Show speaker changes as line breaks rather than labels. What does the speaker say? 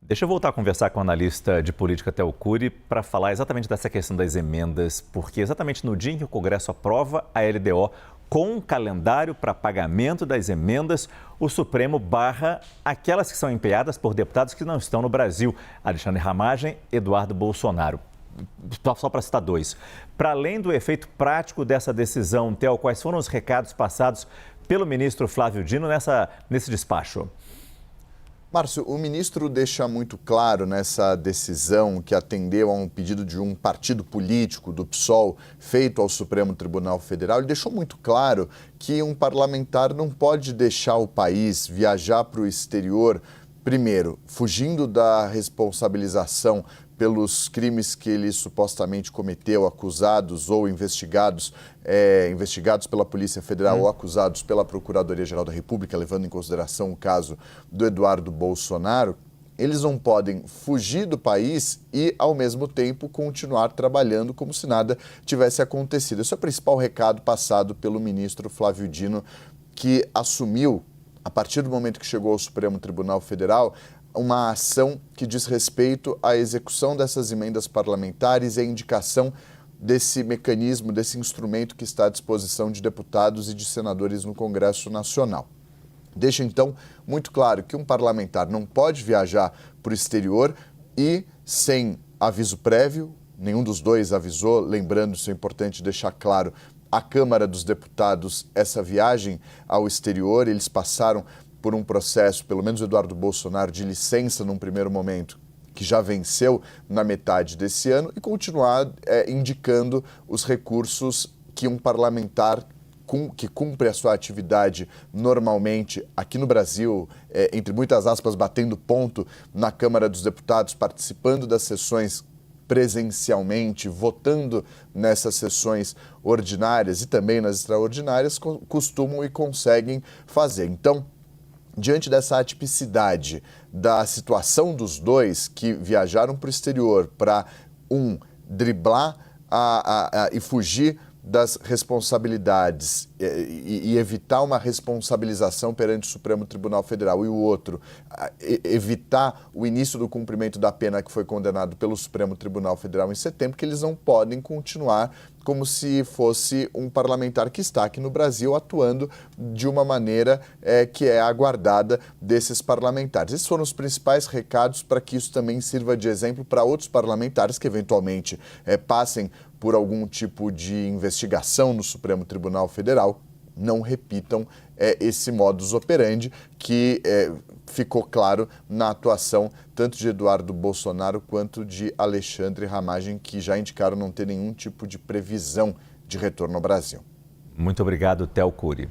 Deixa eu voltar a conversar com o analista de política Théo Cury para falar exatamente dessa questão das emendas, porque exatamente no dia em que o Congresso aprova a LDO com um calendário para pagamento das emendas, o Supremo barra aquelas que são empenhadas por deputados que não estão no Brasil, Alexandre Ramagem, Eduardo Bolsonaro. Só para citar dois. Para além do efeito prático dessa decisão, Théo, quais foram os recados passados pelo ministro Flávio Dino nesse despacho?
Márcio, o ministro deixa muito claro nessa decisão que atendeu a um pedido de um partido político, do PSOL, feito ao Supremo Tribunal Federal. Ele deixou muito claro que um parlamentar não pode deixar o país viajar para o exterior, primeiro, fugindo da responsabilização pelos crimes que ele supostamente cometeu, acusados ou investigados pela Polícia Federal ou acusados pela Procuradoria-Geral da República, levando em consideração o caso do Eduardo Bolsonaro. Eles não podem fugir do país e, ao mesmo tempo, continuar trabalhando como se nada tivesse acontecido. Esse é o principal recado passado pelo ministro Flávio Dino, que assumiu, a partir do momento que chegou ao Supremo Tribunal Federal, uma ação que diz respeito à execução dessas emendas parlamentares e à indicação desse mecanismo, desse instrumento que está à disposição de deputados e de senadores no Congresso Nacional. Deixa, então, muito claro que um parlamentar não pode viajar para o exterior e, sem aviso prévio, nenhum dos dois avisou, lembrando, isso é importante deixar claro, a Câmara dos Deputados, essa viagem ao exterior, eles passaram por um processo, pelo menos o Eduardo Bolsonaro, de licença num primeiro momento, que já venceu na metade desse ano, e continuar indicando os recursos que um parlamentar que cumpre a sua atividade normalmente aqui no Brasil, entre muitas aspas, batendo ponto na Câmara dos Deputados, participando das sessões presencialmente, votando nessas sessões ordinárias e também nas extraordinárias, costumam e conseguem fazer. Então, diante dessa atipicidade da situação dos dois que viajaram para o exterior para, driblar e fugir das responsabilidades e evitar uma responsabilização perante o Supremo Tribunal Federal, e o outro, evitar o início do cumprimento da pena que foi condenado pelo Supremo Tribunal Federal em setembro, que eles não podem continuar como se fosse um parlamentar que está aqui no Brasil atuando de uma maneira que é aguardada desses parlamentares. Esses foram os principais recados para que isso também sirva de exemplo para outros parlamentares que eventualmente passem por algum tipo de investigação no Supremo Tribunal Federal, não repitam esse modus operandi que ficou claro na atuação tanto de Eduardo Bolsonaro quanto de Alexandre Ramagem, que já indicaram não ter nenhum tipo de previsão de retorno ao Brasil.
Muito obrigado, Théo Cury.